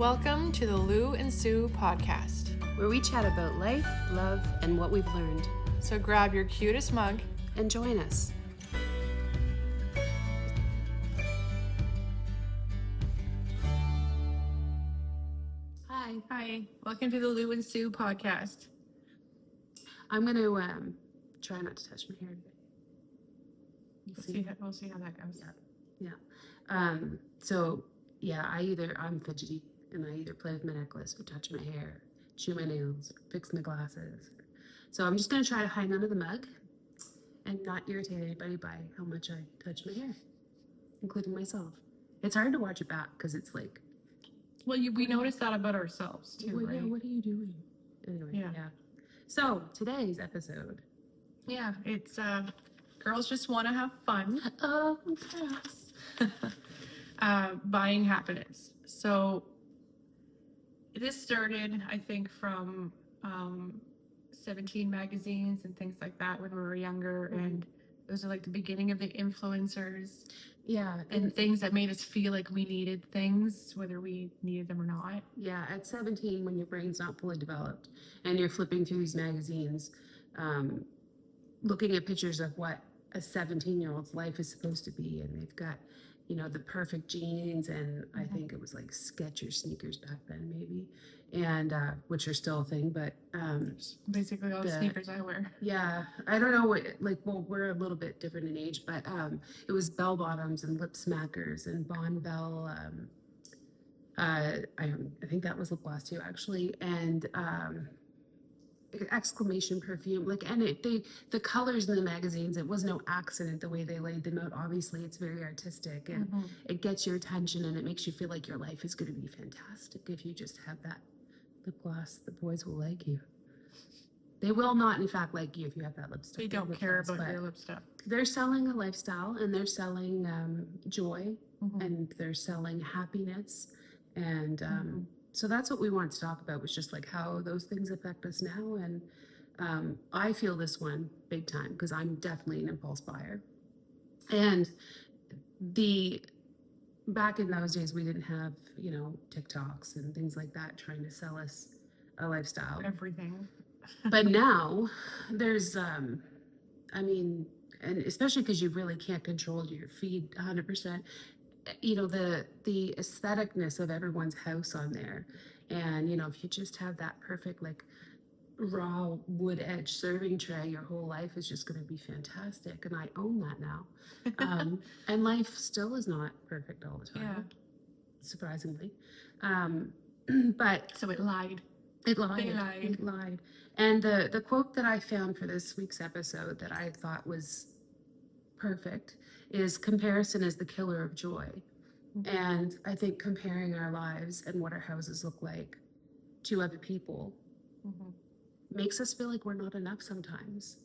Welcome to the Lou&Sue podcast. Where we chat about life, love, and what we've learned. So grab your cutest mug and join us. Hi. Welcome to the Lou&Sue podcast. I'm going to try not to touch my hair today. We'll see how that goes. Yeah. I'm fidgety, and I either play with my necklace or touch my hair, chew my nails, or fix my glasses. So I'm just going to try to hang onto the mug and not irritate anybody by how much I touch my hair, including myself. It's hard to watch it back because it's like... Well, we noticed that about ourselves too, right? Yeah, what are you doing? Anyway, yeah. So today's episode... Yeah, it's girls just want to have fun. Oh, yes. Buying happiness. So this started, I think, from 17 magazines and things like that when we were younger, and those are like the beginning of the influencers. Yeah. And things that made us feel like we needed things, whether we needed them or not. Yeah, at 17, when your brain's not fully developed and you're flipping through these magazines, looking at pictures of what a 17-year-old's life is supposed to be, and they've got, the perfect jeans, and I think it was like Skechers sneakers back then, maybe, and which are still a thing, but basically all the sneakers I wear. Yeah, I don't know what, we're a little bit different in age, but it was bell bottoms and lip smackers and Bon Bell. I think that was lip gloss too, actually, and exclamation perfume, the colors in the magazines, it was no accident the way they laid them out. Obviously it's very artistic, and it gets your attention, and it makes you feel like your life is going to be fantastic if you just have that lip gloss. The boys will like you. They will not, in fact, like you if you have that lipstick. They don't care about your lip stuff. They're selling a lifestyle, and they're selling joy, and they're selling happiness, and so that's what we wanted to talk about, was just like how those things affect us now. And I feel this one big time because I'm definitely an impulse buyer. And back in those days, we didn't have, TikToks and things like that trying to sell us a lifestyle. Everything. But now there's, and especially because you really can't control your feed 100%. The aestheticness of everyone's house on there, and if you just have that perfect raw wood edge serving tray, your whole life is just going to be fantastic, and I own that now. And life still is not perfect all the time, surprisingly, but so it lied. It lied. And the quote that I found for this week's episode that I thought was perfect is, comparison is the killer of joy. And I think comparing our lives and what our houses look like to other people makes us feel like we're not enough sometimes.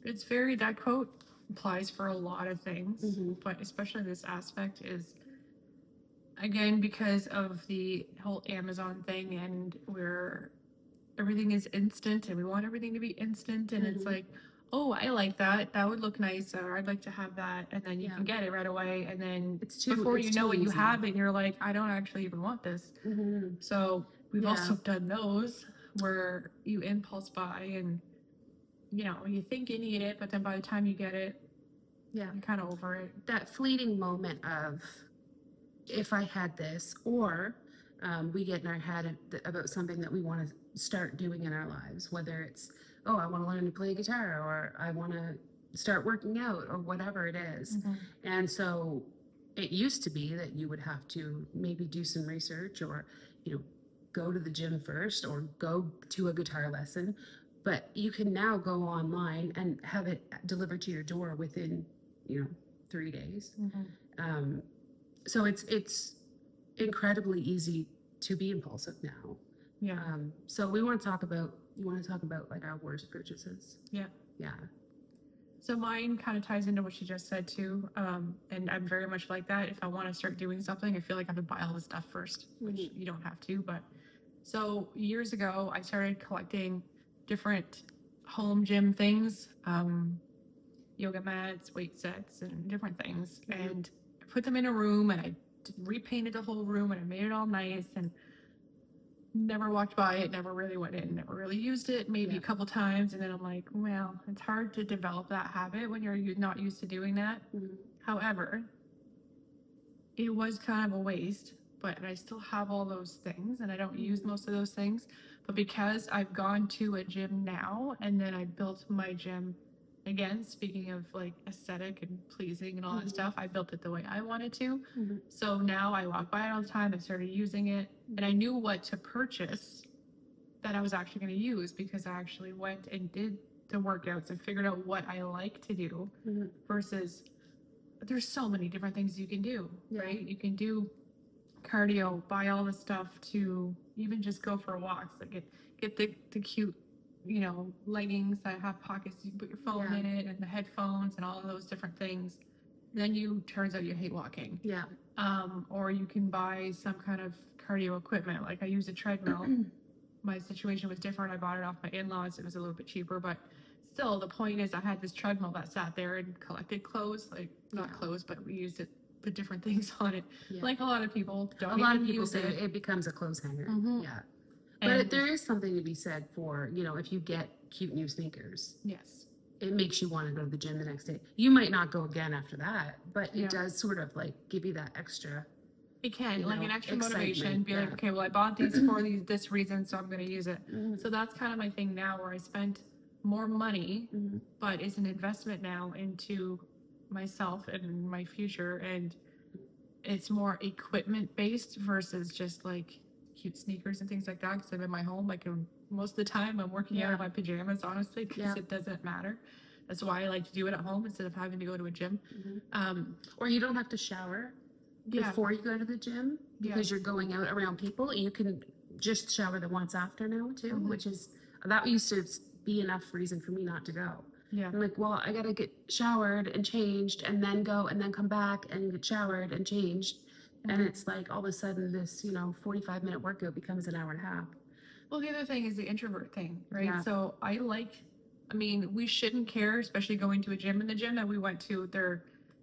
That quote applies for a lot of things, but especially this aspect is, again, because of the whole Amazon thing, and where everything is instant and we want everything to be instant, and it's like, oh, I like that. That would look nice, or I'd like to have that. And then you can get it right away. And then before you know it, you have it, and you're like, I don't actually even want this. So we've also done those where you impulse buy, and, you think you need it, but then by the time you get it, you're kind of over it. That fleeting moment of, if I had this, or we get in our head about something that we want to start doing in our lives, whether it's, oh, I want to learn to play guitar, or I want to start working out, or whatever it is. And so it used to be that you would have to maybe do some research, or, go to the gym first, or go to a guitar lesson. But you can now go online and have it delivered to your door within, 3 days. So it's incredibly easy to be impulsive now. So you want to talk about like our worst purchases? Yeah. So mine kind of ties into what she just said too, and I'm very much like that. If I want to start doing something, I feel like I have to buy all the stuff first, which you don't have to. But so years ago, I started collecting different home gym things, yoga mats, weight sets, and different things, and I put them in a room, and I repainted the whole room, and I made it all nice, and never walked by it, never really went in, never really used it, maybe Yeah. a couple times. And then I'm like, well, it's hard to develop that habit when you're not used to doing that. However, it was kind of a waste, but I still have all those things and I don't use most of those things. But because I've gone to a gym now and then I built my gym again, speaking of like aesthetic and pleasing and all that stuff, I built it the way I wanted to. So now I walk by it all the time. I started using it and I knew what to purchase that I was actually going to use because I actually went and did the workouts and figured out what I like to do versus there's so many different things you can do, right? You can do cardio, buy all the stuff to even just go for walks, like get the cute, leggings that have pockets. You put your phone in it and the headphones and all of those different things. Then turns out you hate walking. Yeah. Or you can buy some kind of cardio equipment. Like I use a treadmill. My situation was different. I bought it off my in-laws. It was a little bit cheaper, but still the point is I had this treadmill that sat there and collected clothes, like not clothes, but we used it, put different things on it. Like a lot of people don't. A lot of people say it becomes a clothes hanger. Yeah. But there is something to be said for, if you get cute new sneakers. Yes. It makes you want to go to the gym the next day. You might not go again after that, but it does sort of like give you that extra. It can, like an extra excitement, motivation, be like, okay, well, I bought these for this reason, so I'm going to use it. So that's kind of my thing now where I spent more money, but it's an investment now into myself and my future. And it's more equipment based versus just like cute sneakers and things like that. Because I'm in my home, like most of the time I'm working out in my pajamas, honestly, because it doesn't matter. That's why I like to do it at home instead of having to go to a gym. Or you don't have to shower before you go to the gym because you're going out around people. You can just shower the once after now too, which is, that used to be enough reason for me not to go. Yeah. I'm like, well, I gotta get showered and changed and then go and then come back and get showered and changed. And it's like all of a sudden this, 45-minute workout becomes an hour and a half. Well, the other thing is the introvert thing, right? Yeah. So we shouldn't care, especially going to a gym. In the gym that we went to,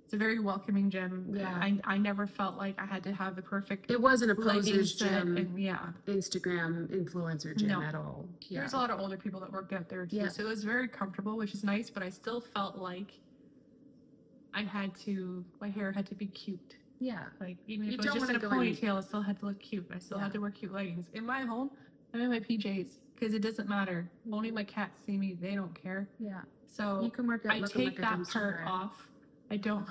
it's a very welcoming gym. Yeah. I never felt like I had to have the perfect. It wasn't a posers gym, and, Instagram influencer gym at all. Yeah. There's a lot of older people that worked out there too, so it was very comfortable, which is nice. But I still felt like my hair had to be cute. Yeah. Like even if it was just in a ponytail, it still had to look cute. I still had to wear cute leggings. In my home, I'm in my PJs because it doesn't matter. Only my cats see me; they don't care. Yeah. So you can work out. I take that part off. I don't.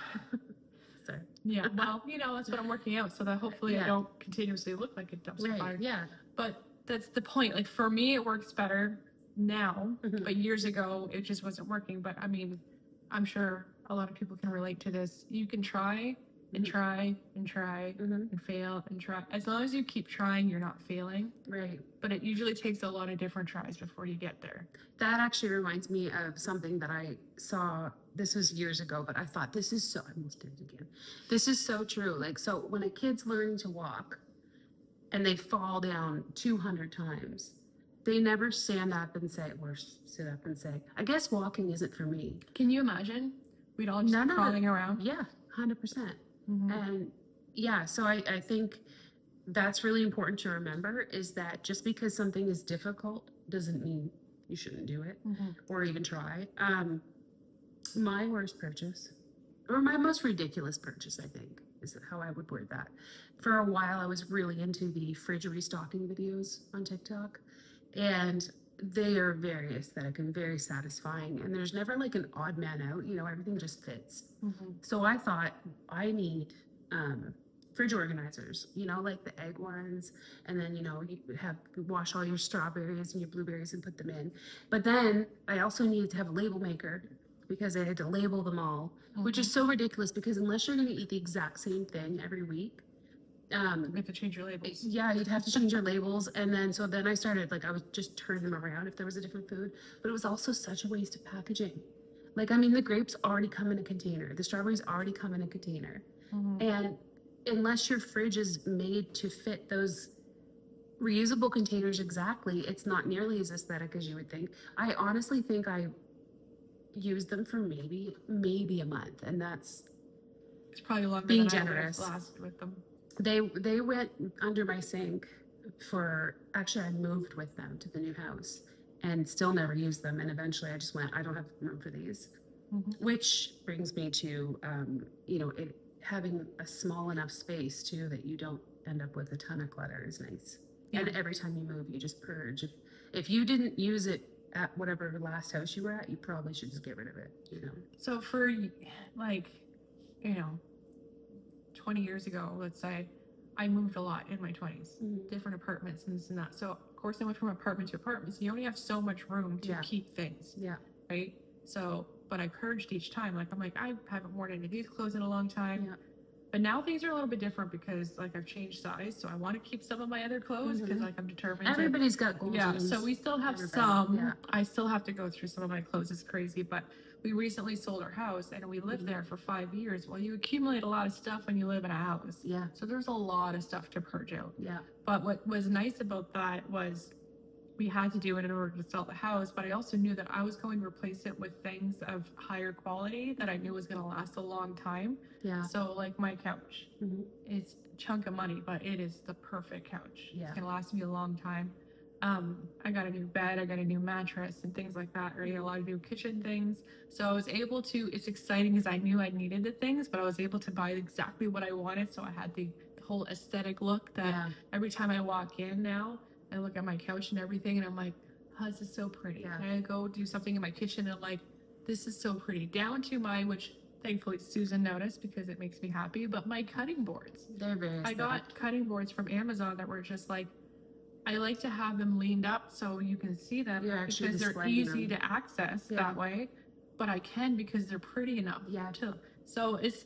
Sorry. Yeah. Well, that's what I'm working out, so that hopefully I don't continuously look like a dumpster fire. Yeah. But that's the point. Like for me, it works better now, but years ago, it just wasn't working. But I'm sure a lot of people can relate to this. You can try and try and try and fail and try. As long as you keep trying, you're not failing. Right. But it usually takes a lot of different tries before you get there. That actually reminds me of something that I saw. This was years ago, but I thought I almost did it again. This is so true. Like, so when a kid's learning to walk and they fall down 200 times, they never stand up and say, or sit up and say, I guess walking isn't for me. Can you imagine? We'd all just be crawling around. Yeah, 100%. And so I think that's really important to remember, is that just because something is difficult doesn't mean you shouldn't do it or even try. My worst purchase, or my most ridiculous purchase, I think, is how I would word that. For a while, I was really into the fridge restocking videos on TikTok, and they are very aesthetic and very satisfying, and there's never like an odd man out, everything just fits. So I thought, I need fridge organizers, like the egg ones, and then you wash all your strawberries and your blueberries and put them in. But then I also needed to have a label maker because I had to label them all, which is so ridiculous, because unless you're going to eat the exact same thing every week, you have to change your labels. Yeah, you'd have to change your labels. And then I started, I would just turn them around if there was a different food. But it was also such a waste of packaging. The grapes already come in a container. The strawberries already come in a container. And unless your fridge is made to fit those reusable containers exactly, it's not nearly as aesthetic as you would think. I honestly think I used them for maybe a month. And that's it's probably longer being than generous. I would have lasted with them. They went under my sink actually, I moved with them to the new house and still never used them. And eventually I just went, I don't have room for these, which brings me to, having a small enough space too that you don't end up with a ton of clutter is nice. Yeah. And every time you move, you just purge. If you didn't use it at whatever last house you were at, you probably should just get rid of it, So for like, 20 years ago, let's say, I moved a lot in my 20s, different apartments and this and that. So of course I went from apartment to apartment. So you only have so much room to keep things. Yeah. Right. So, but I purged each time. Like I'm like, I haven't worn any of these clothes in a long time. Yeah. But now things are a little bit different because like I've changed size, so I want to keep some of my other clothes because like I'm determined. Everybody's got goals. Yeah, so we still have some. Yeah. I still have to go through some of my clothes. It's crazy, but we recently sold our house and we lived there for 5 years. Well, you accumulate a lot of stuff when you live in a house. Yeah. So there's a lot of stuff to purge out. Yeah. But what was nice about that was we had to do it in order to sell the house, but I also knew that I was going to replace it with things of higher quality that I knew was going to last a long time. Yeah. So like my couch, it's a chunk of money, but it is the perfect couch. Yeah. It's going to last me a long time. I got a new bed, I got a new mattress and things like that, or a lot of new kitchen things. So I was able to, it's exciting because I knew I needed the things, but I was able to buy exactly what I wanted. So I had the whole aesthetic look that every time I walk in now, I look at my couch and everything and I'm like, oh, this is so pretty. Yeah. And I go do something in my kitchen and I'm like, this is so pretty. Down to my, which thankfully Susan noticed because it makes me happy, but my cutting boards. They're very aesthetic. I got cutting boards from Amazon that were just like, I like to have them leaned up so you can see them because they're easy to access that way, but I can because they're pretty enough too. So it's,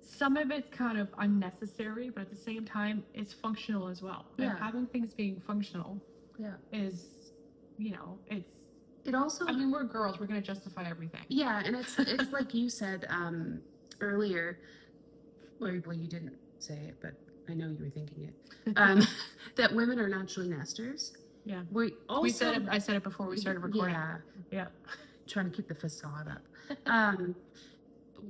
some of it's kind of unnecessary, but at the same time, it's functional as well. Yeah. And having things being functional is, it also, I mean, we're girls, we're going to justify everything. Yeah. And it's like you said earlier, well, you didn't say it, but I know you were thinking it, that women are naturally nesters. Yeah. I said it before we started recording. Yeah. Trying to keep the facade up.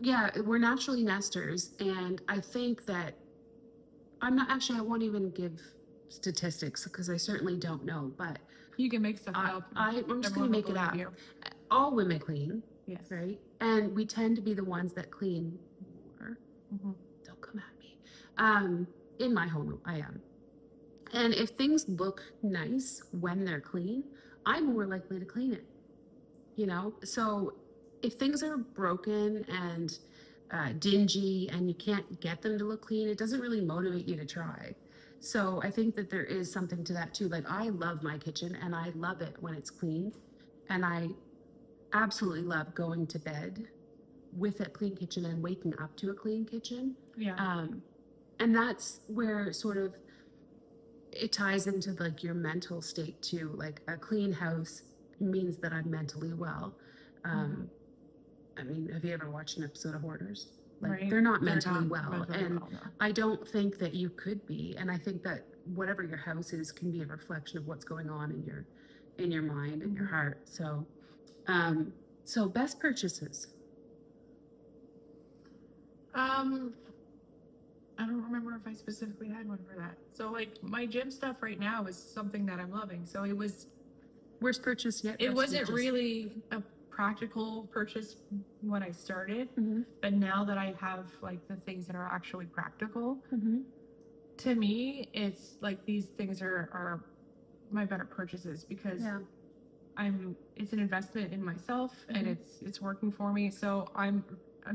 Yeah, we're naturally nesters, and I think that I won't even give statistics because I certainly don't know, but you can make stuff up. I'm just going to make it up. All women clean, yes, right? And we tend to be the ones that clean more. Don't come at me. In my home, I am. And if things look nice when they're clean, I'm more likely to clean it. So if things are broken and dingy and you can't get them to look clean, it doesn't really motivate you to try. So I think that there is something to that too. Like I love my kitchen and I love it when it's clean. And I absolutely love going to bed with a clean kitchen and waking up to a clean kitchen. Yeah. And that's where sort of it ties into like your mental state too. Like a clean house means that I'm mentally well. I mean, have you ever watched an episode of Hoarders? Like they're not mentally well. And I don't think that you could be. And I think that whatever your house is can be a reflection of what's going on in your mind and your heart. So, so best purchases. I don't remember if I specifically had one for that. So like my gym stuff right now is something that I'm loving. So it was worst purchase yet. It wasn't really a practical purchase when I started, but now that I have like the things that are actually practical, to me, it's like these things are my better purchases because it's an investment in myself and it's working for me. So I'm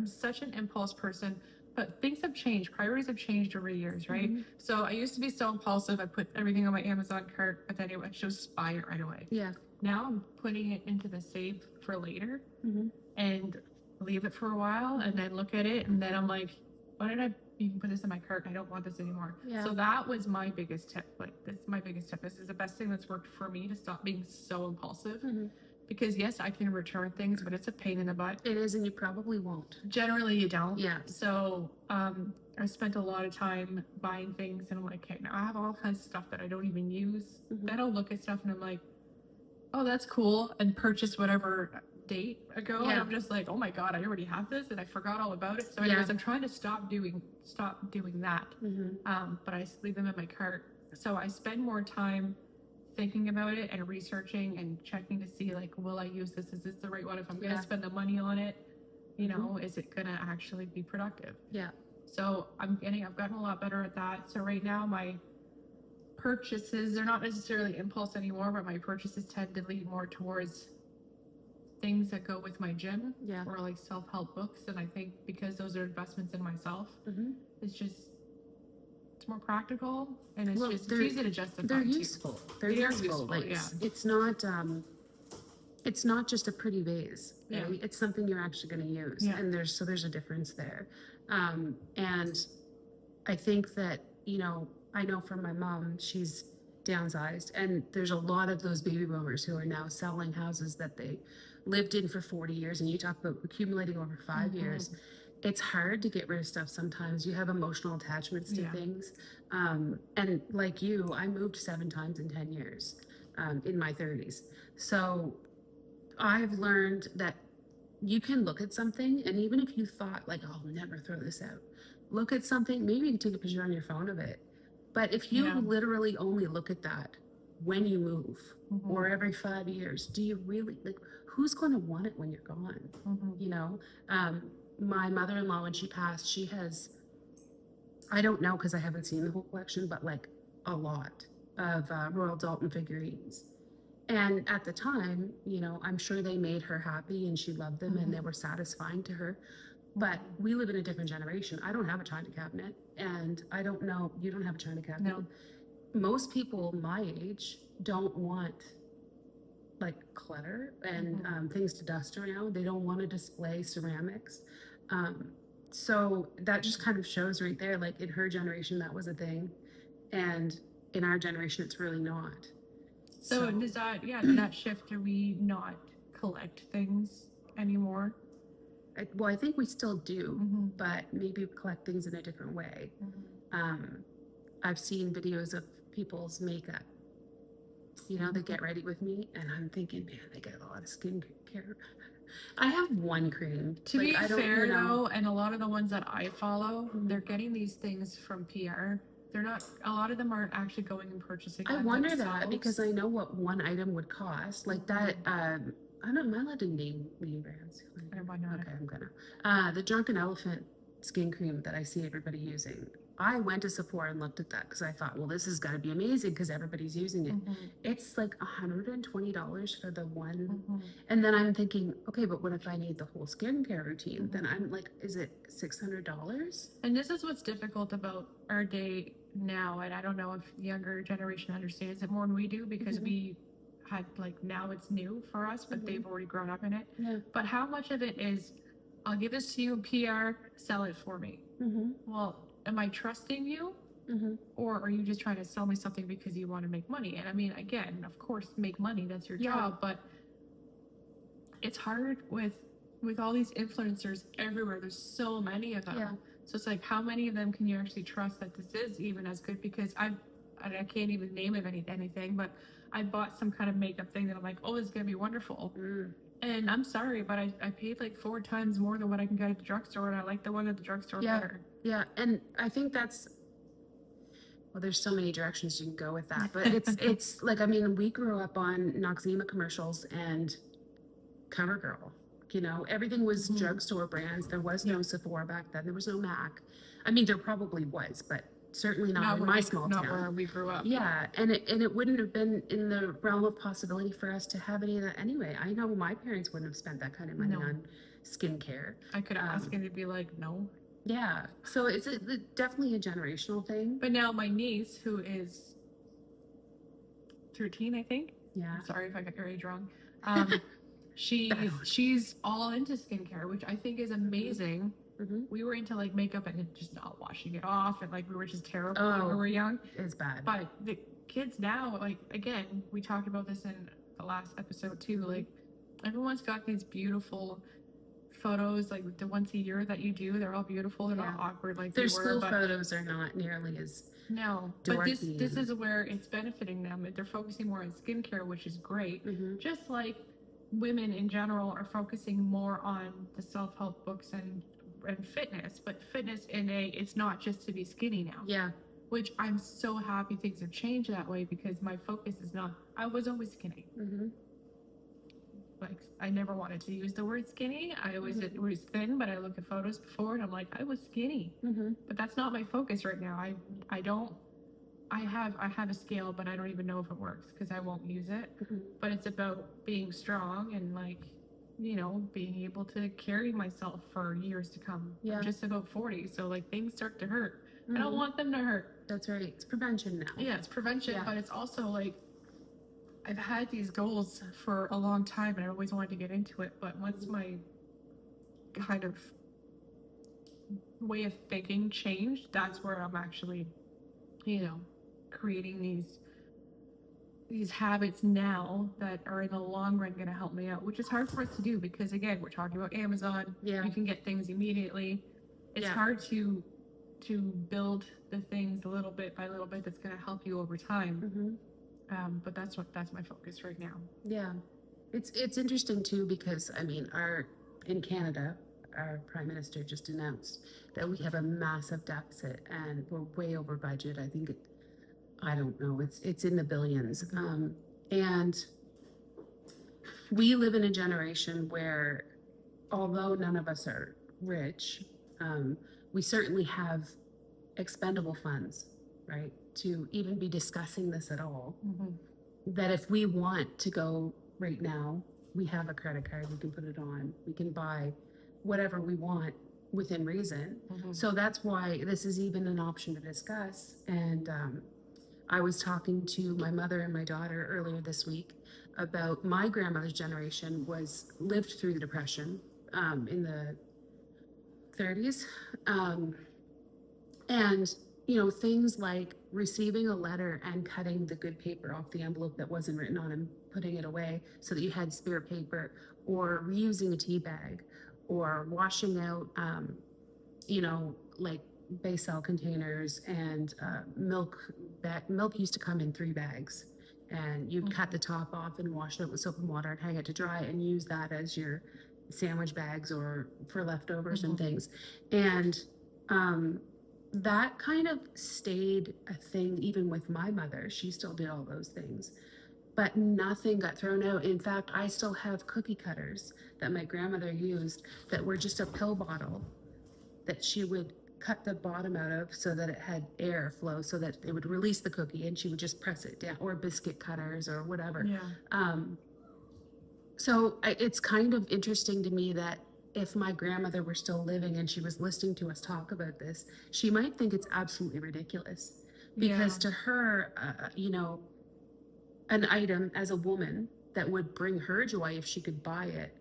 such an impulse person. But things have changed. Priorities have changed over the years, right? So I used to be so impulsive. I put everything on my Amazon cart, but then it would just buy it right away. Yeah. Now I'm putting it into the save for later and leave it for a while and then look at it. And then I'm like, why did I even put this in my cart? I don't want this anymore. Yeah. So that was my biggest tip. Like, this is my biggest tip. This is the best thing that's worked for me to stop being so impulsive. Because yes, I can return things, but it's a pain in the butt. It is, and you probably won't. Generally, you don't. Yeah. So I spent a lot of time buying things, and I'm like, okay, now I have all kinds of stuff that I don't even use. Then I'll look at stuff, and I'm like, oh, that's cool, and purchase whatever date ago, Yeah. and I'm just like, oh my god, I already have this, and I forgot all about it. So Yeah. anyways, I'm trying to stop doing that. But I just leave them in my cart. So I spend more time thinking about it and researching and checking to see, like, will I use this? Is this the right one? If I'm going to spend the money on it, you know, is it going to actually be productive? Yeah. So I've gotten a lot better at that. So right now my purchases, they're not necessarily impulse anymore, but my purchases tend to lead more towards things that go with my gym, or like self-help books. And I think because those are investments in myself, it's more practical, and it's it's easy to justify. They're too. useful. They're They are useful. Like, it's not just a pretty vase. Right? Yeah. It's something you're actually going to use, and there's a difference there. And I think that, you know, I know from my mom, she's downsized, and there's a lot of those baby boomers who are now selling houses that they lived in for 40 years, and you talk about accumulating over 5 years. It's hard to get rid of stuff sometimes. You have emotional attachments to things. And like you, I moved 7 times in 10 years in my 30s. So I've learned that you can look at something, and even if you thought, like, I'll never throw this out, look at something, maybe you can take a picture on your phone of it. But if you literally only look at that when you move or every 5 years, do you really, like, who's going to want it when you're gone? You know? My mother-in-law, when she passed, she has, I don't know because I haven't seen the whole collection, but like a lot of Royal Dalton figurines. And at the time, you know, I'm sure they made her happy and she loved them and they were satisfying to her. But we live in a different generation. I don't have a china cabinet, and I don't know, you don't have a china cabinet. No. Most people my age don't want like clutter and things to dust around. They don't want to display ceramics. So that just kind of shows right there, like in her generation, that was a thing. And in our generation, it's really not. So does that, that shift, do we not collect things anymore? Well, I think we still do, but maybe collect things in a different way. I've seen videos of people's makeup. You know, they get ready with me, and I'm thinking, man, they get a lot of skincare. I have one cream. To be fair, though, and a lot of the ones that I follow, they're getting these things from PR. They're not, a lot of them aren't actually going and purchasing them. I wonder that because I know what one item would cost. Like that, I don't know, am I allowed to name brands? Why not? Okay, I'm gonna. The Drunken Elephant skin cream that I see everybody using. I went to Sephora and looked at that because I thought, well, this is going to be amazing because everybody's using it. It's like $120 for the one. And then I'm thinking, okay, but what if I need the whole skincare routine? Then I'm like, is it $600? And this is what's difficult about our day now. And I don't know if the younger generation understands it more than we do because we had, like, now it's new for us, but they've already grown up in it. Yeah. But how much of it is, I'll give this to you in PR, sell it for me? Well, am I trusting you? Or are you just trying to sell me something because you want to make money? And I mean, again, of course, make money, that's your job, but it's hard with all these influencers everywhere. There's so many of them. So it's like, how many of them can you actually trust that this is even as good? Because I can't even name of anything, but I bought some kind of makeup thing that I'm like, oh, it's going to be wonderful. And I'm sorry, but I paid like 4 times more than what I can get at the drugstore, and I like the one at the drugstore better. Yeah, and I think that's, well, there's so many directions you can go with that, but it's like, I mean, we grew up on Noxzema commercials and CoverGirl. You know, everything was drugstore brands. There was no Sephora back then. There was no MAC. I mean, there probably was, but certainly not in my small town. Not where we grew up. Yeah, and it wouldn't have been in the realm of possibility for us to have any of that anyway. I know my parents wouldn't have spent that kind of money on skincare. I could ask and they'd be like, no. Yeah, so it's definitely a generational thing. But now my niece, who is 13, I think. Yeah. Sorry if I got your age wrong. She's all into skincare, which I think is amazing. We were into like makeup and just not washing it off, and like we were just terrible when we were young. It's bad. But the kids now, like, again, we talked about this in the last episode too. Like, everyone's got these beautiful photos, like the once a year that you do. They're all beautiful. They're not awkward like their school photos are not nearly as but this is where it's benefiting them. They're focusing more on skincare, which is great. Just like women in general are focusing more on the self-help books and fitness, but fitness it's not just to be skinny now. Yeah. Which I'm so happy things have changed that way, because my focus is not, I was always skinny. Mm-hmm. Like, I never wanted to use the word skinny. I always was thin, but I look at photos before and I'm like, I was skinny. Mm-hmm. But that's not my focus right now. I don't. I have a scale, but I don't even know if it works because I won't use it. Mm-hmm. But it's about being strong and, like, being able to carry myself for years to come. Yeah. I'm just about 40, so, like, things start to hurt. Mm-hmm. I don't want them to hurt. That's right. It's prevention now. Yeah, it's prevention, Yeah. but it's also like, I've had these goals for a long time and I always wanted to get into it, but once my kind of way of thinking changed, that's where I'm actually, creating these habits now that are in the long run going to help me out, which is hard for us to do because, again, we're talking about Amazon. Yeah. You can get things immediately. It's hard to build the things little bit by little bit that's going to help you over time. Mm-hmm. But that's my focus right now. Yeah, it's interesting too because in Canada, our Prime Minister just announced that we have a massive deficit and we're way over budget. I don't know, it's in the billions. And we live in a generation where, although none of us are rich, we certainly have expendable funds, right? To even be discussing this at all. Mm-hmm. That if we want to go right now, we have a credit card, we can put it on, we can buy whatever we want within reason. Mm-hmm. So that's why this is even an option to discuss. And I was talking to my mother and my daughter earlier this week about my grandmother's generation lived through the Depression in the 30s. And things like receiving a letter and cutting the good paper off the envelope that wasn't written on and putting it away so that you had spare paper, or reusing a tea bag, or washing out, like Baysal containers, and milk used to come in 3 bags, and you'd cut the top off and wash it with soap and water and hang it to dry and use that as your sandwich bags or for leftovers and things. And that kind of stayed a thing even with my mother. She still did all those things, but nothing got thrown out. In fact, I still have cookie cutters that my grandmother used that were just a pill bottle that she would cut the bottom out of so that it had air flow so that it would release the cookie, and she would just press it down, or biscuit cutters or whatever. Yeah. So it's kind of interesting to me that if my grandmother were still living and she was listening to us talk about this, she might think it's absolutely ridiculous, because to her, an item as a woman that would bring her joy if she could buy it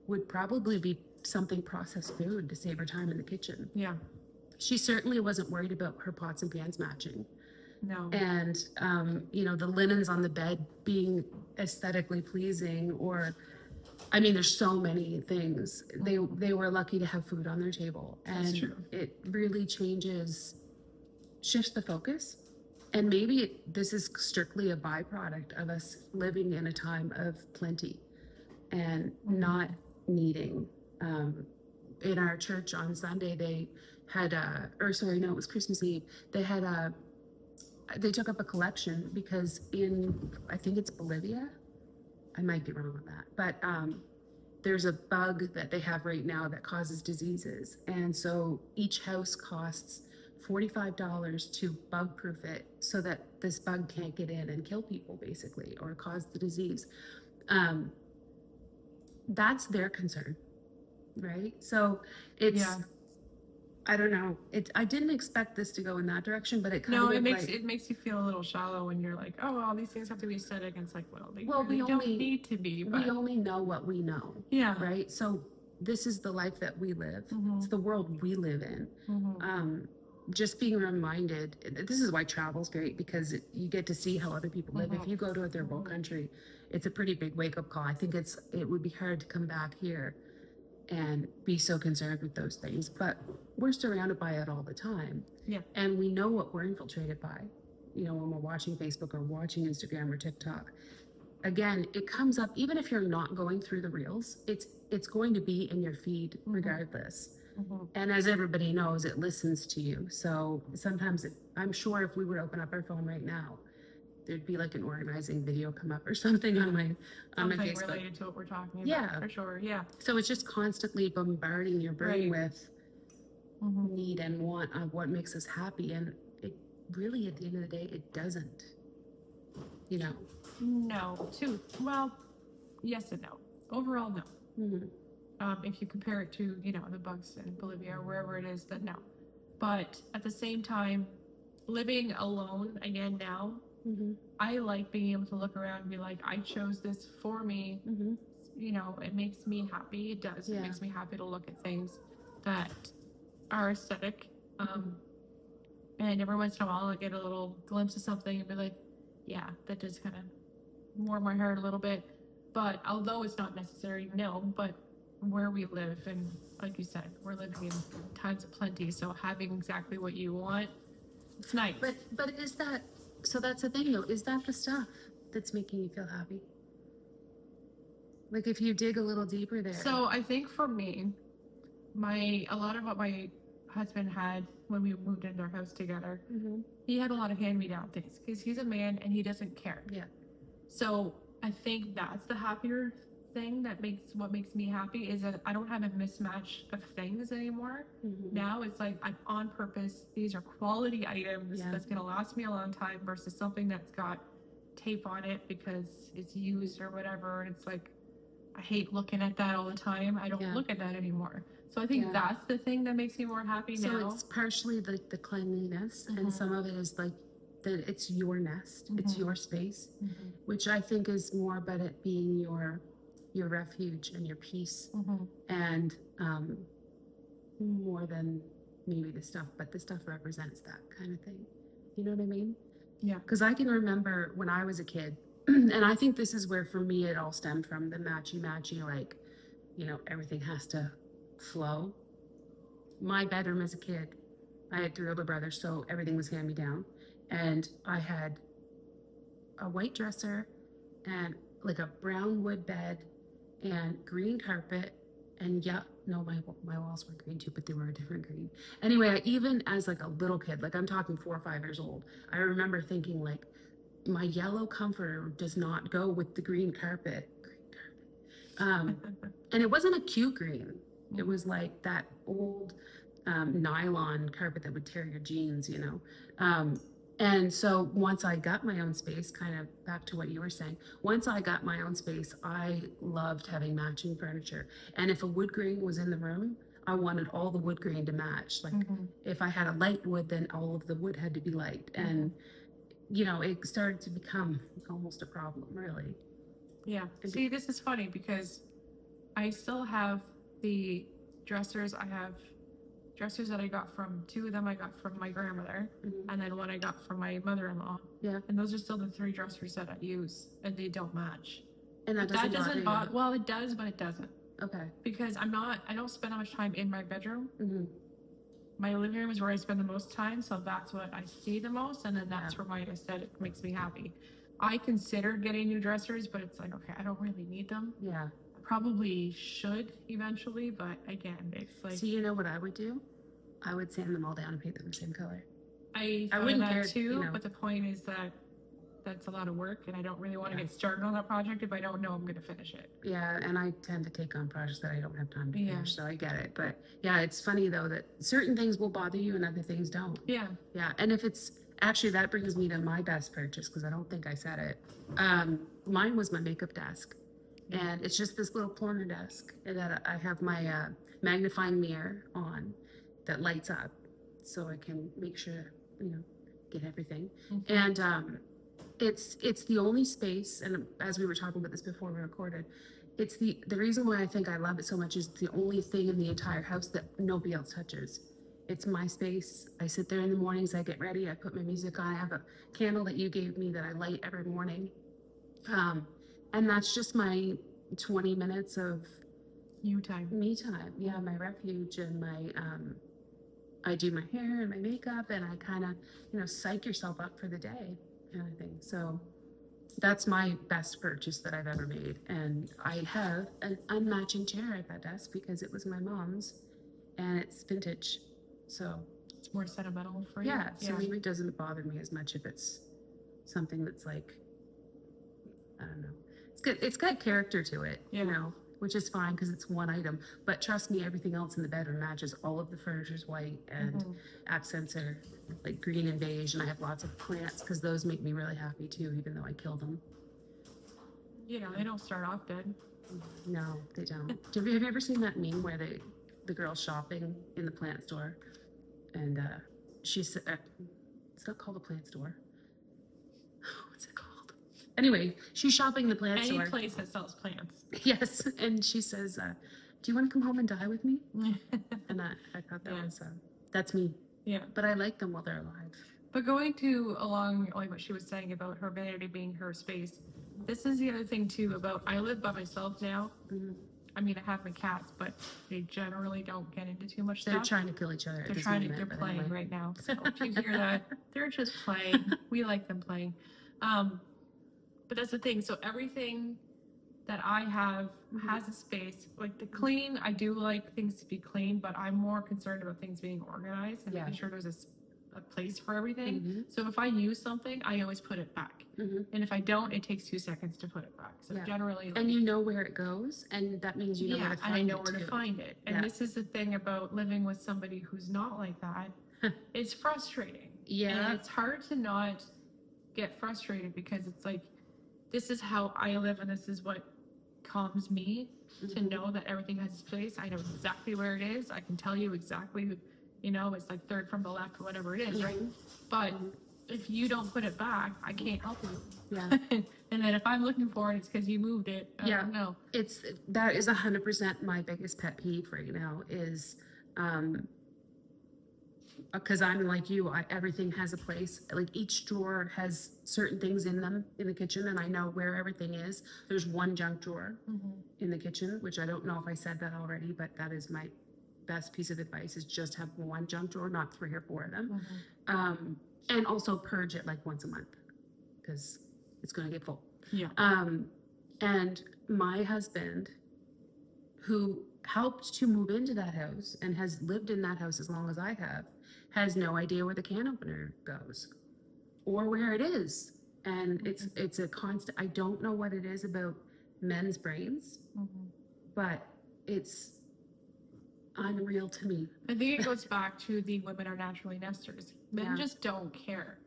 would probably be something processed food to save her time in the kitchen. Yeah. She certainly wasn't worried about her pots and pans matching. No. And, the linens on the bed being aesthetically pleasing, or, there's so many things. They were lucky to have food on their table. And that's true. It really shifts the focus. And maybe this is strictly a byproduct of us living in a time of plenty and not needing. In our church on Sunday, they had it was Christmas Eve. They took up a collection because I think it's Bolivia. I might be wrong on that, but there's a bug that they have right now that causes diseases. And so each house costs $45 to bug proof it so that this bug can't get in and kill people, basically, or cause the disease. That's their concern, right? So it's, I don't know. I didn't expect this to go in that direction, but it makes you feel a little shallow when you're like, oh, all these things have to be aesthetic, and it's like, they don't need to be. But we only know what we know. Yeah. Right. So this is the life that we live. Mm-hmm. It's the world we live in. Mm-hmm. Just being reminded. This is why travel's great, because you get to see how other people live. If you go to a third world country, it's a pretty big wake up call. I think it would be hard to come back here and be so concerned with those things, but we're surrounded by it all the time. Yeah. And we know what we're infiltrated by, when we're watching Facebook or watching Instagram or TikTok. again, it comes up even if you're not going through the reels, it's going to be in your feed regardless. And as everybody knows, it listens to you. So sometimes I'm sure if we were to open up our phone right now, there'd be like an organizing video come up or something on my Something Facebook. related to what we're talking about. Yeah. For sure. Yeah. So it's just constantly bombarding your brain Right. with need and want of what makes us happy. And it really, at the end of the day, it doesn't. You know? No. Well, yes and no. Overall, no. If you compare it to, the bugs in Bolivia or wherever it is, then no. But at the same time, living alone again now, I like being able to look around and be like, I chose this for me. It makes me happy. It does. Yeah. It makes me happy to look at things that are aesthetic. And every once in a while, I get a little glimpse of something and be like, yeah, that does kind of warm my heart a little bit. But although it's not necessary, no, but where we live, and like you said, we're living in times of plenty, so having exactly what you want, it's nice. But is that, so that's the thing though, is that the stuff that's making you feel happy? Like if you dig a little deeper there. So I think for me, a lot of what my husband had when we moved into our house together, he had a lot of hand-me-down things because he's a man and he doesn't care. Yeah. So I think that's the happier thing what makes me happy is that I don't have a mismatch of things anymore. Now it's like I'm on purpose. These are quality items that's going to last me a long time versus something that's got tape on it because it's used or whatever. And it's like, I hate looking at that all the time. I don't look at that anymore. So I think that's the thing that makes me more happy now. So it's partially the cleanliness and some of it is like that it's your nest, it's your space, which I think is more about it being your refuge and your peace, and more than maybe the stuff, but the stuff represents that kind of thing. You know what I mean? Yeah. Because I can remember when I was a kid, and I think this is where for me it all stemmed from, the matchy, like, everything has to flow. My bedroom as a kid, I had 3 older brothers, so everything was hand-me-down. And I had a white dresser and like a brown wood bed and green carpet. And my walls were green too, but they were a different green. Anyway, even as like a little kid, like I'm talking 4 or 5 years old, I remember thinking like, my yellow comforter does not go with the green carpet. And it wasn't a cute green. It was like that old nylon carpet that would tear your jeans, and so once I got my own space, kind of back to what you were saying, once I got my own space, I loved having matching furniture. And if a wood grain was in the room, I wanted all the wood grain to match. Like if I had a light wood, then all of the wood had to be light. And, it started to become almost a problem, really. Yeah. See, this is funny because I still have the dressers. I have dressers that I got from 2 of them I got from my grandmother, and then one I got from my mother-in-law. Yeah. And those are still the 3 dressers that I use, and they don't match. And that doesn't bother you? Well, it does, but it doesn't. Okay. Because I don't spend that much time in my bedroom. My living room is where I spend the most time, so that's what I see the most, and then that's where my aesthetic makes me happy. I considered getting new dressers, but it's like, okay, I don't really need them. Yeah. I probably should eventually, but again, it's like... So you know what I would do? I would sand them all down and paint them the same color. I wouldn't care too, but the point is that that's a lot of work, and I don't really want to get started on that project if I don't know I'm going to finish it. Yeah, and I tend to take on projects that I don't have time to finish, so I get it. But yeah, it's funny though that certain things will bother you and other things don't. Yeah. Yeah, and if it's actually, that brings me to my best purchase, because I don't think I said it. Mine was my makeup desk, and it's just this little corner desk that I have my magnifying mirror on that lights up, so I can make sure get everything. And it's the only space, and as we were talking about this before we recorded, it's the reason why I think I love it so much is the only thing in the entire house that nobody else touches. It's my space. I sit there in the mornings, I get ready, I put my music on, I have a candle that you gave me that I light every morning. And that's just my 20 minutes of me time. Yeah, my refuge, and my I do my hair and my makeup, and I kind of, psych yourself up for the day kind of thing. So That's my best purchase that I've ever made. And I have an unmatching chair at that desk because it was my mom's and it's vintage. So It's more sentimental for you. yeah, so maybe it doesn't bother me as much if it's something that's like, I don't know. It's good. It's got character to it, you know, which is fine because it's one item. But trust me, everything else in the bedroom matches. All of the furniture's white and accents are like green and beige. And I have lots of plants because those make me really happy too, even though I killed them. You know, they don't start off good. No, they don't. Have you ever seen that meme where the girl's shopping in the plant store and she's it's not called a plant store. What's it called? Anyway, she's shopping the plant store. Any place that sells plants. Yes, and she says, "Do you want to come home and die with me?" And I thought that was that's me. Yeah. But I like them while they're alive. But going to along like what she was saying about her vanity being her space, this is the other thing too about I live by myself now. I mean, I have my cats, but they generally don't get into too much They're stuff. trying to kill each other. They're playing right now. So if you hear that, they're just playing. We like them playing. But that's the thing. So everything that I have has a space. Like the clean, I do like things to be clean, but I'm more concerned about things being organized and making sure there's a place for everything. So if I use something, I always put it back. And if I don't, it takes 2 seconds to put it back. So generally, like, and you know where it goes, and that means you know where to find it. and I know where to find it. And this is the thing about living with somebody who's not like that. It's frustrating. And it's hard to not get frustrated because it's like, this is how I live, and this is what calms me to know that everything has its place. I know exactly where it is. I can tell you exactly, you know, it's like third from the left, whatever it is, right? But if you don't put it back, I can't help you. And then if I'm looking for it, it's because you moved it. I don't know. That is 100% my biggest pet peeve right now is, because I'm like you, everything has a place. Like each drawer has certain things in them in the kitchen, and I know where everything is. There's one junk drawer in the kitchen, which I don't know if I said that already, but that is my best piece of advice: is just have one junk drawer, not 3 or 4 of them. And also purge it like once a month because it's going to get full. And my husband, who helped to move into that house and has lived in that house as long as I have, has no idea where the can opener goes or where it is. And it's a constant, I don't know what it is about men's brains, but it's unreal to me. I think it goes back to the women are naturally nesters. Men just don't care.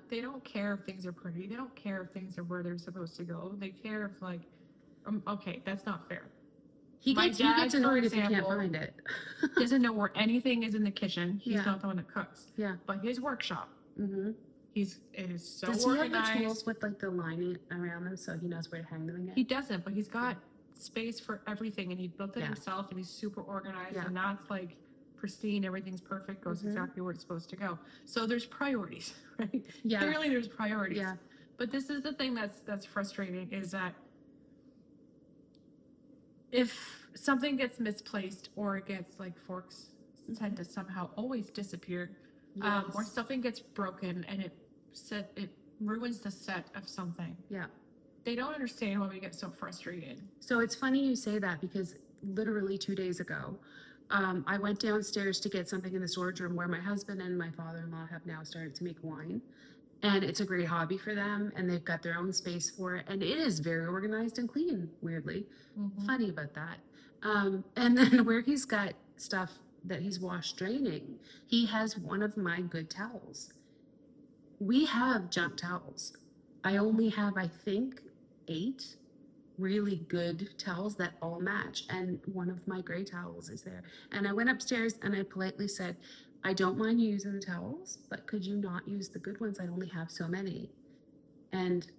They don't care if things are pretty. They don't care if things are where they're supposed to go. They care if like, okay, that's not fair. He gets annoyed if he can't find it. Doesn't know where anything is in the kitchen. He's not the one that cooks. But his workshop, it is so Does organized. he have the tools with like the lining around them so he knows where to hang them again? He doesn't, but he's got space for everything, and he built it himself, and he's super organized, and that's like pristine. Everything's perfect, goes exactly where it's supposed to go. So there's priorities, right? Clearly there's priorities. But this is the thing that's frustrating, is that if something gets misplaced or it gets like forks tend to somehow always disappear, or something gets broken and it ruins the set of something. They don't understand why we get so frustrated. So it's funny you say that because literally 2 days ago, I went downstairs to get something in the storage room where my husband and my father-in-law have now started to make wine. And it's a great hobby for them, and they've got their own space for it. And it is very organized and clean, weirdly. Funny about that. And then where he's got stuff that he's washed draining, he has one of my good towels. We have junk towels. I only have, I think, 8 really good towels that all match, and one of my gray towels is there. And I went upstairs and I politely said, I don't mind you using the towels, but could you not use the good ones? I only have so many.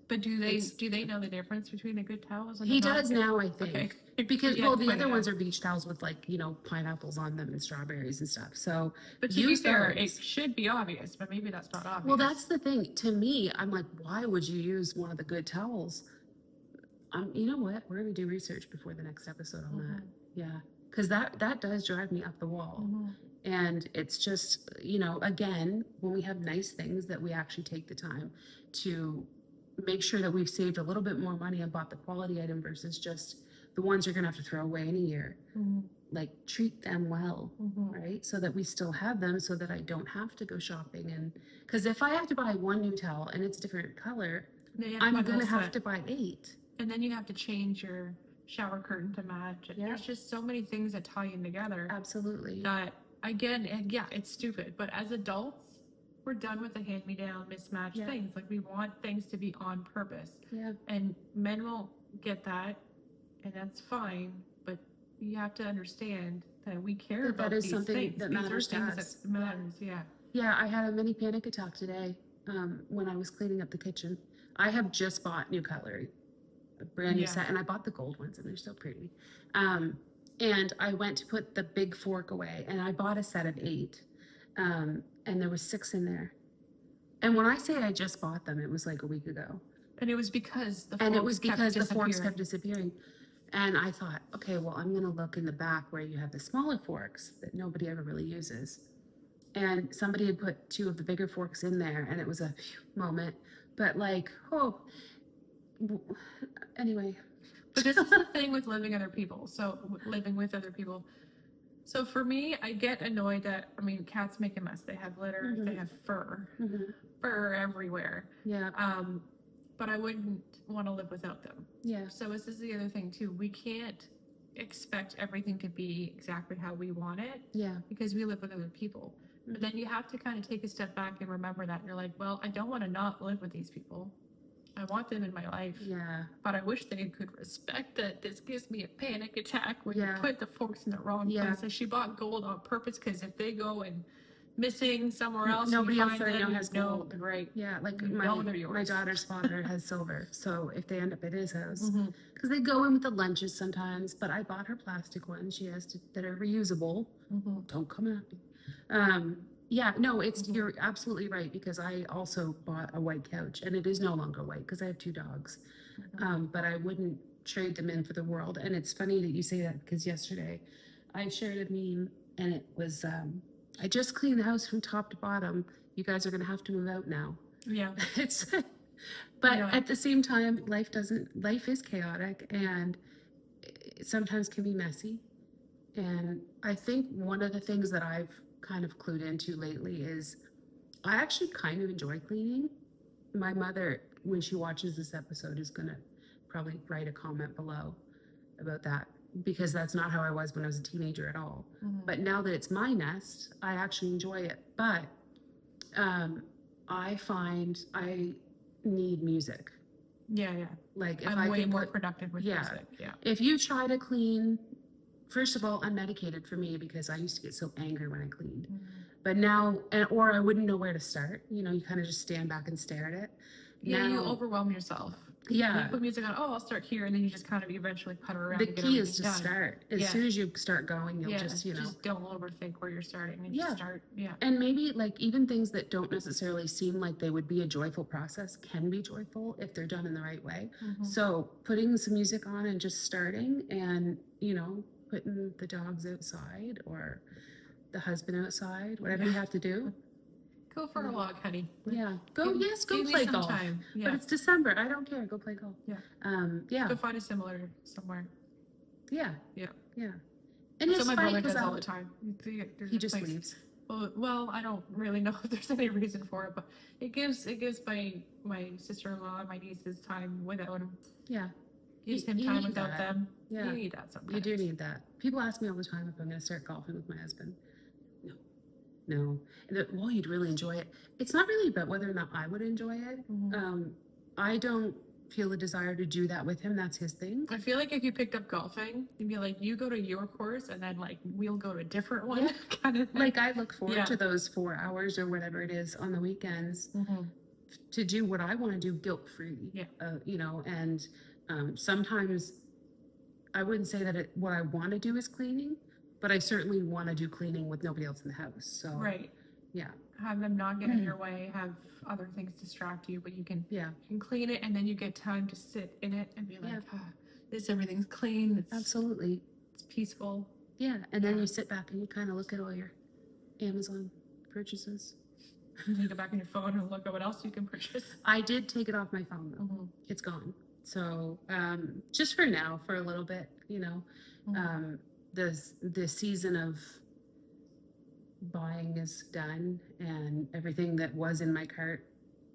But do they know the difference between the good towels and he does now, I think. Okay. Because the other ones are beach towels with like, you know, pineapples on them and strawberries and stuff. So but to be fair, it should be obvious, but maybe that's not obvious. Well, that's the thing. To me, I'm like, why would you use one of the good towels? You know what? We're going to do research before the next episode on that. Yeah. Because that does drive me up the wall. And it's just, you know, again, when we have nice things that we actually take the time to make sure that we've saved a little bit more money and bought the quality item versus just the ones you're gonna have to throw away in a year. Like treat them well, right? So that we still have them, so that I don't have to go shopping. And because if I have to buy one new towel and it's a different color, I'm gonna have to buy 8. And then you have to change your shower curtain to match. And there's just so many things that tie in together. Absolutely. That again, and yeah, it's stupid. But as adults, we're done with the hand-me-down mismatched things. Like we want things to be on purpose. Yeah. And men won't get that, and that's fine. But you have to understand that we care about that is these something things. that These matters are things to us. that matters. Yeah. Yeah, I had a mini panic attack today when I was cleaning up the kitchen. I have just bought new cutlery, a brand new set, and I bought the gold ones, and they're so pretty. And I went to put the big fork away, and I bought a set of 8, and there was 6 in there. And when I say I just bought them, it was like a week ago. And it was because the forks kept disappearing. And I thought, okay, well, I'm going to look in the back where you have the smaller forks that nobody ever really uses. And somebody had put 2 of the bigger forks in there, and it was a moment. But like, anyway. But this is the thing with living with other people. So for me, I get annoyed that, I mean, cats make a mess. They have litter, they have fur everywhere. Yeah. But I wouldn't want to live without them. Yeah. So this is the other thing too. We can't expect everything to be exactly how we want it. Yeah. Because we live with other people. But then you have to kind of take a step back and remember that you're like, well, I don't want to not live with these people. I want them in my life. Yeah. But I wish they could respect that this gives me a panic attack when you put the forks in the wrong place. And she bought gold on purpose because if they go and missing somewhere else, nobody else I know has no, gold. Right. Yeah, like my daughter's father has silver. So if they end up at his house, because they go in with the lunches sometimes, but I bought her plastic ones. She has to, that are reusable. Don't come at me. Yeah, no, it's you're absolutely right, because I also bought a white couch, and it is no longer white because I have 2 dogs. But I wouldn't trade them in for the world. And it's funny that you say that, because yesterday I shared a meme, and it was I just cleaned the house from top to bottom. You guys are gonna have to move out now. Yeah. It's but at the same time, life is chaotic, and it sometimes can be messy. And I think one of the things that I've kind of clued into lately is I actually kind of enjoy cleaning. My mother, when she watches this episode, is gonna probably write a comment below about that, because that's not how I was when I was a teenager at all. But now that it's my nest, I actually enjoy it. But I find I need music. Yeah. Like if I'm way more productive with music. Yeah. If you try to clean, first of all, unmedicated for me, because I used to get so angry when I cleaned. But now, or I wouldn't know where to start. You know, you kind of just stand back and stare at it. Yeah, you overwhelm yourself. Yeah. You put music on, I'll start here, and then you just kind of eventually putter around. The key is to start. As soon as you start going, you'll just don't overthink where you're starting, and just start. Yeah. And maybe like even things that don't necessarily seem like they would be a joyful process can be joyful if they're done in the right way. So putting some music on and just starting, and putting the dogs outside or the husband outside, whatever you have to do. Go for a walk, honey. Yeah. Go play golf. Yeah. But it's December. I don't care. Go play golf. Yeah. Go find a similar somewhere. Yeah. Yeah. And so my brother does all the time. He just leaves. Well, I don't really know if there's any reason for it, but it gives my sister-in-law and my nieces time without him. Yeah. Gives him time without them. Yeah. You need that sometimes. You do need that. People ask me all the time if I'm going to start golfing with my husband. No. Well, you'd really enjoy it. It's not really about whether or not I would enjoy it. I don't feel a desire to do that with him. That's his thing. I feel like if you picked up golfing, you'd be like, you go to your course, and then like we'll go to a different one. Kind of thing. Like I look forward to those 4 hours or whatever it is on the weekends to do what I want to do guilt-free. And sometimes I wouldn't say that what I want to do is cleaning, but I certainly want to do cleaning with nobody else in the house. So have them not get in your way, have other things distract you, but you can clean it, and then you get time to sit in it and be like, everything's clean. Absolutely. It's peaceful. Yeah, and then you sit back and you kind of look at all your Amazon purchases. You can go back on your phone and look at what else you can purchase. I did take it off my phone though. Mm-hmm. It's gone. So just for now, for a little bit, you know, Mm-hmm. the season of buying is done, and everything that was in my cart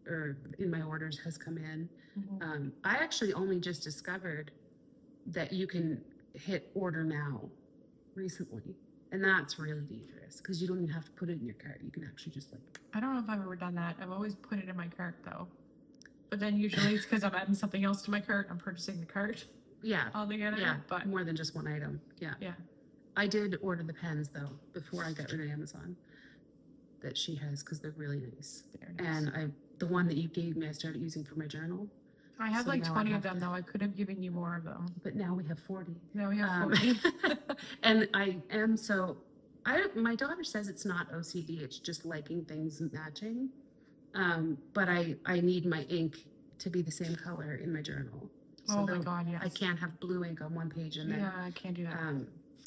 or in my orders has come in. Mm-hmm. I actually only just discovered that you can hit order now recently, and that's really dangerous because you don't even have to put it in your cart. You can actually just like. I don't know if I've ever done that. I've always put it in my cart though. But then usually it's because I'm adding something else to my cart. I'm purchasing the cart Yeah. altogether. Yeah. But More than just one item. Yeah. yeah. I did order the pens though before I got rid of Amazon that she has because they're really nice. Very nice. And the one that you gave me, I started using for my journal. I have So like now I 20 of have them to- though. I could have given you more of them. But now we have 40. Now we have 40. And I am so. My daughter says it's not OCD. It's just liking things matching. But I need my ink to be the same color in my journal. So Oh my God, yes. I can't have blue ink on one page and then. Yeah, I can't do that.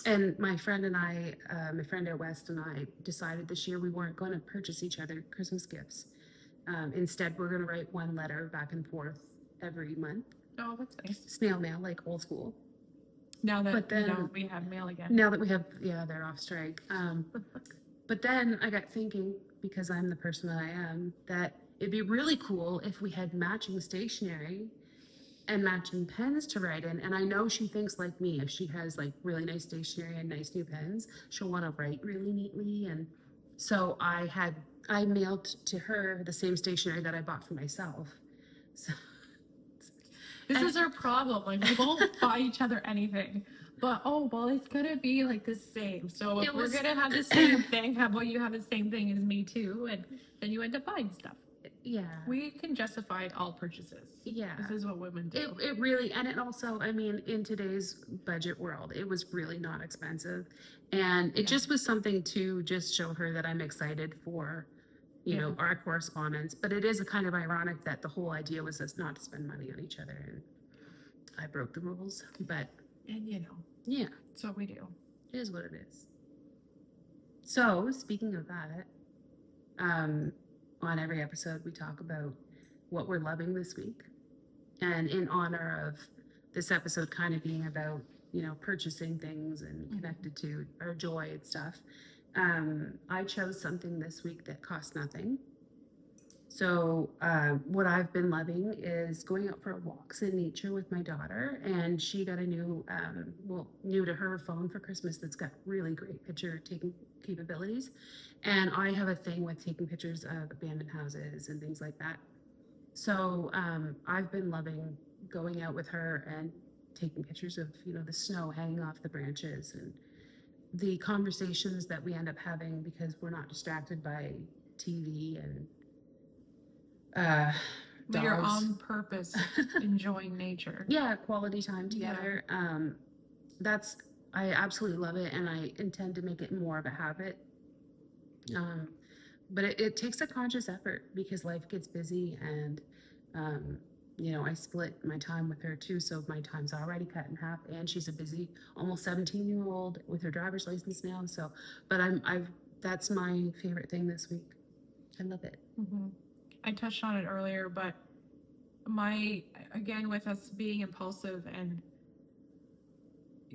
And my friend and I, my friend out west and I decided this year we weren't going to purchase each other Christmas gifts. Instead, we're going to write one letter back and forth every month. Oh, that's nice. Snail mail, like old school. Now that But then- we have mail again. Now that we have, they're off strike. But then I got thinking, because I'm the person that I am, that it'd be really cool if we had matching stationery and matching pens to write in. And I know she thinks like me, if she has like really nice stationery and nice new pens, she'll want to write really neatly. And so I mailed to her the same stationery that I bought for myself. So This is our problem. Like we won't buy each other anything. But it's gonna be like the same. So if we're gonna have the same thing, how about you have the same thing as me too? And then you end up buying stuff. yeah. We can justify all purchases. Yeah. This is what women do. It really, and it also, I mean, in today's budget world, it was really not expensive. And it just was something to just show her that I'm excited for, you know, our correspondence. But it is a kind of ironic that the whole idea was us not to spend money on each other. And I broke the rules, but And yeah, that's what we do. it is what it is. So speaking of that, on every episode we talk about what we're loving this week. And in honor of this episode kind of being about, you know, purchasing things and connected to our joy and stuff, I chose something this week that cost nothing. So what I've been loving is going out for walks in nature with my daughter, and she got a new to her phone for Christmas that's got really great picture taking capabilities. And I have a thing with taking pictures of abandoned houses and things like that. So I've been loving going out with her and taking pictures of, you know, the snow hanging off the branches and the conversations that we end up having because we're not distracted by TV and But you're dogs. on purpose enjoying nature. Yeah, quality time together. I absolutely love it, and I intend to make it more of a habit. But it takes a conscious effort because life gets busy, and you know, I split my time with her too, so my time's already cut in half, and she's a busy almost 17-year-old with her driver's license now. So, but that's my favorite thing this week. I love it. Mm-hmm. I touched on it earlier, but again, with us being impulsive and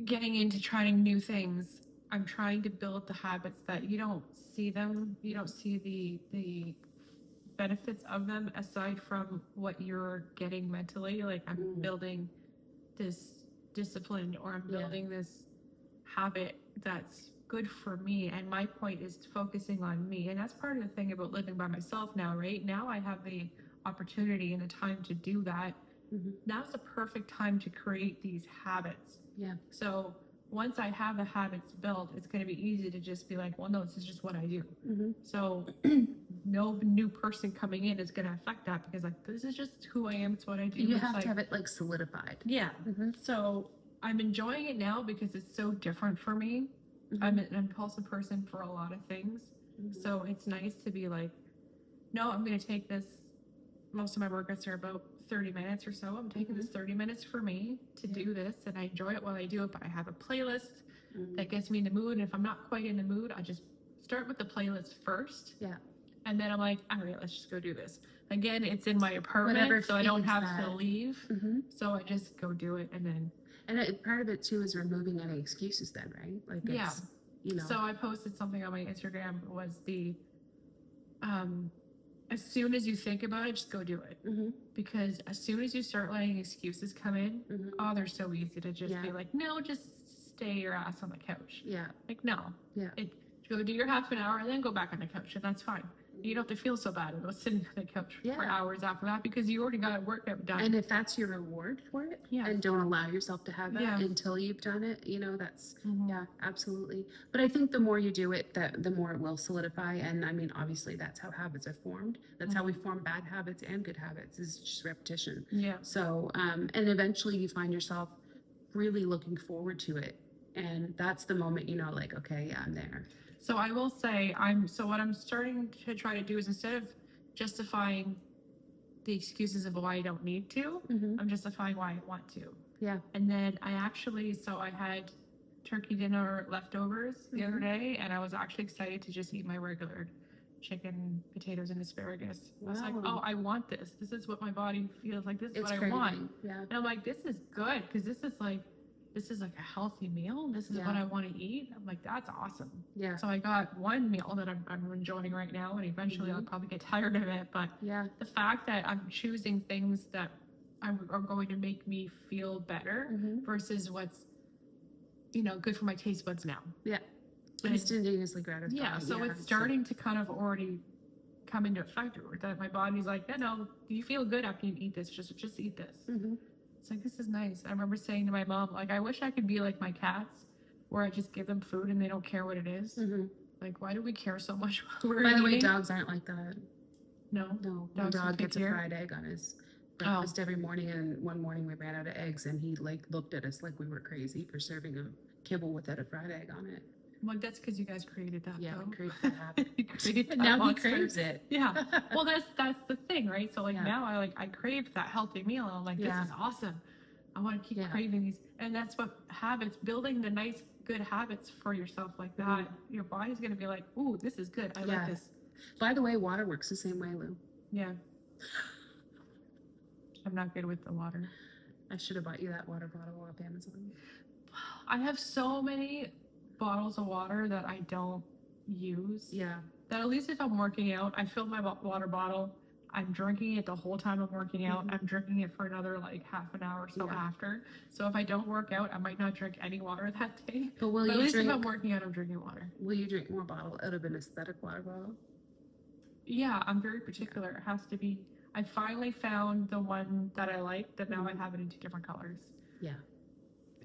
getting into trying new things, I'm trying to build the habits that you don't see the benefits of them aside from what you're getting mentally. Like I'm building this discipline, or I'm building this habit that's good for me, and my point is focusing on me. And that's part of the thing about living by myself now. Right now I have the opportunity and the time to do that. Now's the perfect time to create these habits. So once I have the habits built, it's going to be easy to just be like, well, no, this is just what I do. So no new person coming in is going to affect that, because like, this is just who I am. It's what I do. You It's have like, to have it like solidified. So I'm enjoying it now because it's so different for me. I'm an impulsive person for a lot of things. So it's nice to be like, no, I'm going to take this. Most of my workouts are about 30 minutes or so. I'm taking this 30 minutes for me to do this, and I enjoy it while I do it. But I have a playlist that gets me in the mood. And if I'm not quite in the mood, I just start with the playlist first. And then I'm like, all right, let's just go do this. Again, it's in my apartment, Whatever so I don't feeds have that. to leave. Mhm. So I just go do it, and then Part of it too is removing any excuses then, right? Like yeah. it's, you know. So I posted something on my Instagram, was the as soon as you think about it, just go do it. Mhm. Because as soon as you start letting excuses come in, Mhm. oh, they're so easy to just Yeah. be like, no, just stay your ass on the couch. Yeah. Like, no. Yeah. Go do your half an hour and then go back on the couch, and that's fine. You don't have to feel so bad about sitting on the couch for Yeah. hours after that, because you already got a workout done. And if that's your reward for it, Yeah. and don't allow yourself to have that Yeah. until you've done it, you know, that's, Mhm. yeah, absolutely. But I think the more you do it, the more it will solidify. And I mean, obviously, that's how habits are formed. That's how we form bad habits and good habits, is just repetition. Yeah. So, and eventually you find yourself really looking forward to it. And that's the moment, you know, like, okay, yeah, I'm there. So I will say, what I'm starting to try to do is, instead of justifying the excuses of why I don't need to, Mhm. I'm justifying why I want to. Yeah. And then I had turkey dinner leftovers the other day, and I was actually excited to just eat my regular chicken, potatoes, and asparagus. I was like, Wow. oh, I want this. This is what my body feels like. This is It's what craving. I want. Yeah. And I'm like, this is good, because this is like a healthy meal. This is Yeah. what I want to eat. I'm like, that's awesome. Yeah. So I got one meal that I'm enjoying right now, and eventually I'll probably get tired of it. But Yeah. the fact that I'm choosing things that are going to make me feel better Mhm. versus what's, good for my taste buds now. Yeah. And- Instantaneously gratifying. Yeah, so it's starting to kind of already come into effect, or that my body's like, no, you feel good after you eat this. Just eat this. Mhm. It's like, this is nice. I remember saying to my mom, like, I wish I could be like my cats, where I just give them food and they don't care what it is. Mhm. Like, why do we care so much while we're By the way, eating? dogs aren't like that. No. No, my Dogs are dog gets a pickier? fried egg on his breakfast every morning, and one morning we ran out of eggs, and he like looked at us like we were crazy for serving him kibble without a fried egg on it. Well, that's because you guys created that. Yeah, though. we created that habit. You created that Now he monster. craves it. Yeah. Well, that's the thing, right? So like Yeah. now I crave that healthy meal, and I'm like, this Yeah. is awesome. I want to keep Yeah. craving these, and that's what building the nice, good habits for yourself like that. Your body's gonna be like, ooh, this is good. I Yeah. like this. By the way, water works the same way, Lou. Yeah. I'm not good with the water. I should have bought you that water bottle off Amazon. I have so many bottles of water that I don't use. Yeah. That at least if I'm working out, I fill my water bottle. I'm drinking it the whole time I'm working out. Mhm. I'm drinking it for another like half an hour or so Yeah. after. So if I don't work out, I might not drink any water that day. But will But at you least if I'm drink? working out, I'm drinking water. Will you drink more bottle out of an aesthetic water bottle? Yeah, I'm very particular. It has to be. I finally found the one that I like, that now I have it in 2 different colors. Yeah.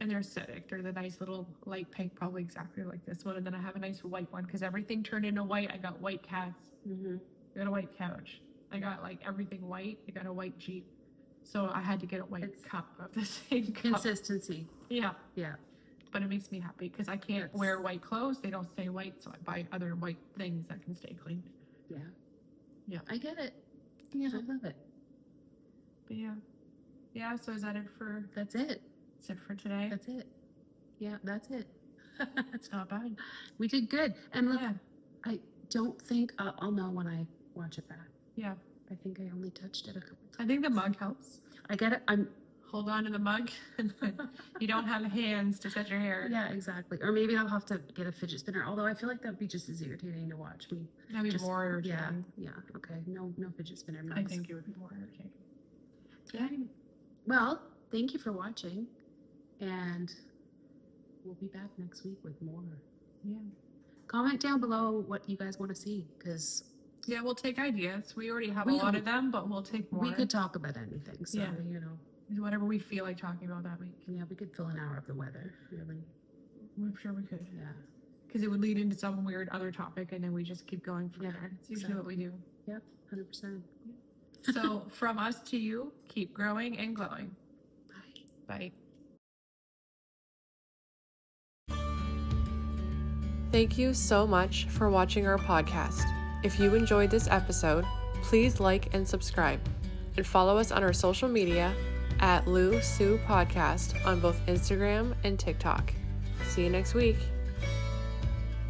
And they're aesthetic. They're the nice little light pink, probably exactly like this one. And then I have a nice white one, because everything turned into white. I got white cats. Mm-hmm. I got a white couch. I got like everything white. I got a white Jeep. So I had to get a white cup of the same cup. Consistency. Yeah. Yeah. But it makes me happy, because I can't wear white clothes. They don't stay white. So I buy other white things that can stay clean. Yeah. Yeah. I get it. Yeah, I love it. But yeah. Yeah, so is that it for That's it. today? That's it. Yeah, that's it. It's not bad. We did good. And look, Yeah. I don't think I'll know when I watch it back. Yeah. I think I only touched it a couple times. I think the mug helps. I get it. I'm Hold on to the mug. And you don't have hands to set your hair. yeah, exactly. Or maybe I'll have to get a fidget spinner. Although I feel like that would be just as irritating to watch me. That'd be Just more irritating. Yeah. Okay. No fidget spinner. I Mugs. think it would be more irritating. Okay. Well, thank you for watching, and we'll be back next week with more. Yeah. Comment down below what you guys want to see, because Yeah, we'll take ideas. We already have a We- lot of them, but we'll take more. we could talk about anything. So Yeah. you know, Whatever we feel like talking about that week. yeah, we could fill an hour of the weather. Really. I'm sure we could. Yeah. Because it would lead into some weird other topic, and then we just keep going from Yeah, there. It's usually what we do. Yep. 100%. So from us to you, keep growing and glowing. Bye. Bye. Thank you so much for watching our podcast. If you enjoyed this episode, please like and subscribe, and follow us on our social media at Lou&Sue Podcast on both Instagram and TikTok. See you next week.